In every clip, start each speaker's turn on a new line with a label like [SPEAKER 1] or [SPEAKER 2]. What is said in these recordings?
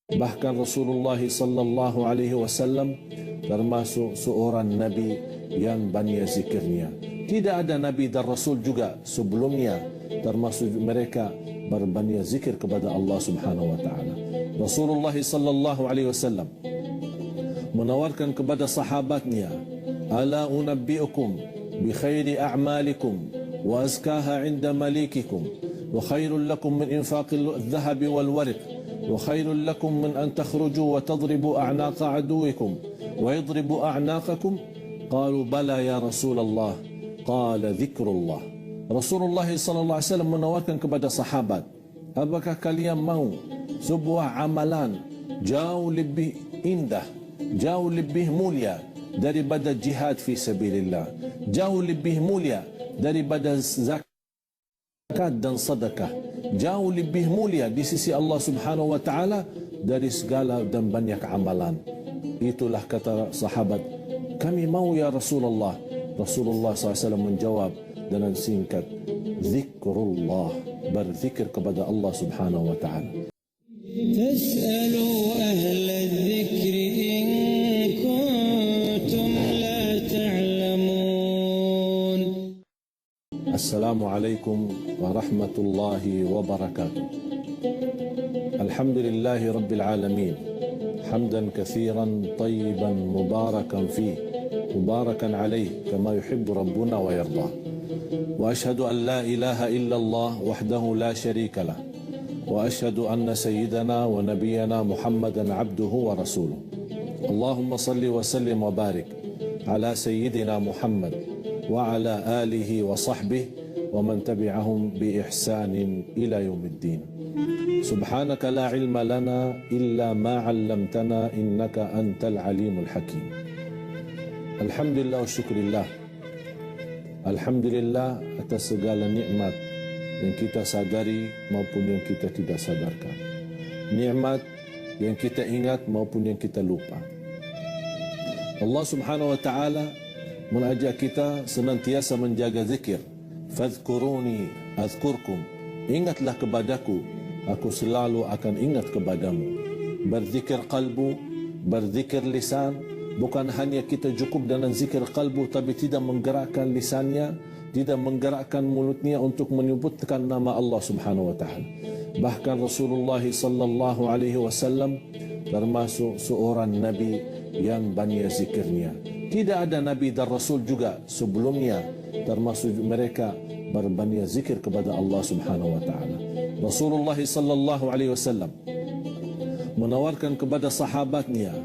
[SPEAKER 1] Bahkan Rasulullah sallallahu alaihi wasallam termasuk seorang nabi yang banyak zikirnya. Tidak ada nabi dan rasul juga sebelumnya termasuk mereka berbanyak zikir kepada Allah Subhanahu wa taala. Rasulullah sallallahu alaihi wasallam menawarkan kepada sahabatnya, "Ala unabbiukum bi khairi a'malikum wa azkaha 'inda malikikum wa khairul lakum min infaqil dhahabi wal warq wa khairul lakum min an takhruju wa tadribu a'naqa aduwikum wa yadribu a'naqakum." Qalu bala ya Rasulullah. Qala dzikrullah. Rasulullah sallallahu alaihi wasallam menawarkan kepada sahabat, apakah kalian mau sebuah amalan jauh lebih indah, jauh lebih mulia daripada jihad fi sabilillah, jauh lebih mulia daripada zakat dan sedekah, jauh lebih mulia di sisi Allah Subhanahu wa taala dari segala dan banyak amalan. Itulah kata sahabat, kami mau ya Rasulullah. Rasulullah SAW menjawab dengan singkat, zikrullah, berzikir kepada Allah Subhanahu wa taala.
[SPEAKER 2] Fas'alu ahla dzikri in kuntum la ta'lamun.
[SPEAKER 1] Assalamualaikum warahmatullahi wabarakatuh. Alhamdulillahi rabbil alamin. Hamdan katsiran tayyiban mubarakan fihi. مباركا عليه كما يحب ربنا ويرضى وأشهد أن لا إله إلا الله وحده لا شريك له وأشهد أن سيدنا ونبينا محمدا عبده ورسوله اللهم صل وسلم وبارك على سيدنا محمد وعلى آله وصحبه ومن تبعهم بإحسان إلى يوم الدين سبحانك لا علم لنا إلا ما علمتنا إنك أنت العليم الحكيم. Alhamdulillah wa syukurillah. Alhamdulillah atas segala nikmat yang kita sadari maupun yang kita tidak sadarkan. Nikmat yang kita ingat maupun yang kita lupa. Allah Subhanahu wa taala mengajak kita senantiasa menjaga zikir. Fadhkuruni azkurkum. Ingatlah kepadaku, aku selalu akan ingat kepadamu. Berzikir qalbu, berzikir lisan. Bukan hanya kita cukup dengan zikir qalbu, tapi tidak menggerakkan lisannya, tidak menggerakkan mulutnya untuk menyebutkan nama Allah Subhanahu wa taala. Bahkan Rasulullah sallallahu alaihi wasallam termasuk seorang nabi yang banyak zikirnya. Tidak ada nabi dan rasul juga sebelumnya termasuk mereka berbanyak zikir kepada Allah Subhanahu wa taala. Rasulullah sallallahu alaihi wasallam menawarkan kepada sahabatnya,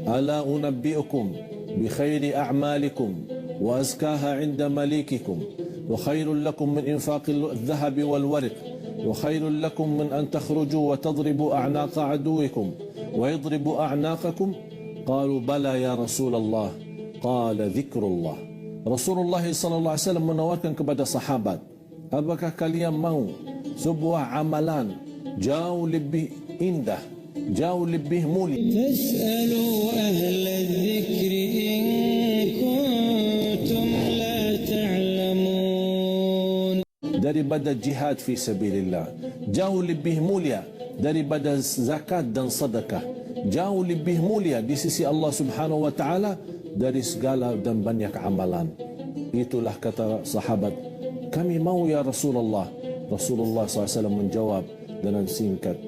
[SPEAKER 1] "Ala unabbiukum bi khairi a'malikum wa azkaha 'inda malikikum wa khairul lakum min infaqil dhahabi wal warq wa khairul lakum min an takhruju wa tadribu a'naqa aduwikum wa yadribu a'naqakum." Qalu bala ya Rasulullah. Qala dzikrullah. Rasulullah sallallahu alaihi wasallam menawarkan kepada sahabat, apakah kalian mau sebuah amalan jauh lebih indah, jauh lebih mulia.
[SPEAKER 2] Fas'alu ahla dzikri in kuntum la ta'lamun.
[SPEAKER 1] Daripada jihad fi sabilillah, jauh lebih mulia daripada zakat dan sedekah, jauh lebih mulia di sisi Allah Subhanahu wa taala dari segala dan banyak amalan. Itulah kata sahabat, kami mau ya Rasulullah. Rasulullah SAW menjawab dengan singkat,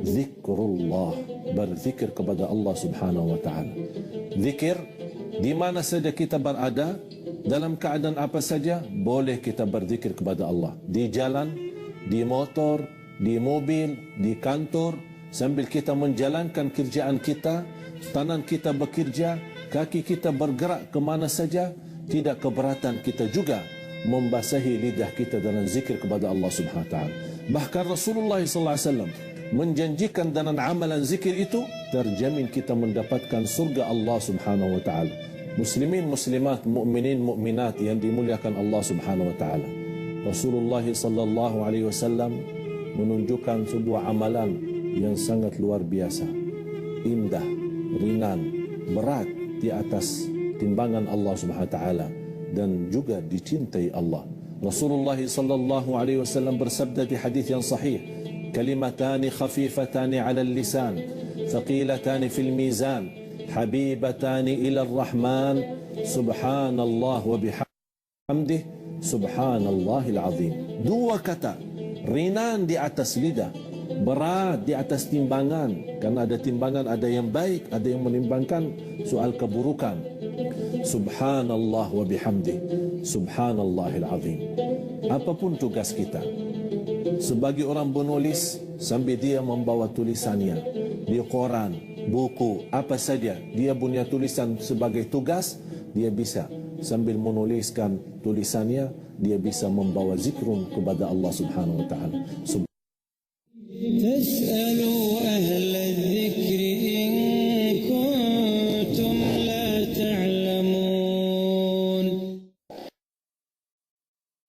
[SPEAKER 1] zikrullah, berzikir kepada Allah Subhanahu wa taala. Zikir di mana saja kita berada, dalam keadaan apa saja boleh kita berzikir kepada Allah. Di jalan, di motor, di mobil, di kantor, sambil kita menjalankan kerjaan kita, tangan kita bekerja, kaki kita bergerak ke mana saja, tidak keberatan kita juga membasahi lidah kita dengan zikir kepada Allah Subhanahu wa taala. Bahkan Rasulullah SAW menjanjikan dengan amalan zikir itu terjamin kita mendapatkan surga Allah Subhanahu wa taala. Muslimin muslimat, mukminin mukminat yang dimuliakan Allah Subhanahu wa taala. Rasulullah sallallahu alaihi wasallam menunjukkan sebuah amalan yang sangat luar biasa, indah, ringan, berat di atas timbangan Allah Subhanahu wa taala dan juga dicintai Allah. Rasulullah sallallahu alaihi wasallam bersabda di hadis yang sahih, kalimatani khafifatani 'ala al-lisan ثقيلتان في الميزان حبيبتان إلى الرحمن سبحان الله وبحمده سبحان الله العظيم. Dua kata ringan di atas lidah, berat di atas timbangan. Karena ada timbangan, ada yang baik, ada yang menimbangkan soal keburukan. Subhanallah wa bihamdih subhanallahil azim. Apapun tugas kita sebagai orang penulis, sambil dia membawa tulisannya di koran, buku, apa saja dia punya tulisan sebagai tugas, dia bisa sambil menuliskan tulisannya, dia bisa membawa zikrun kepada Allah Subhanahu wa taala.
[SPEAKER 2] تسألوا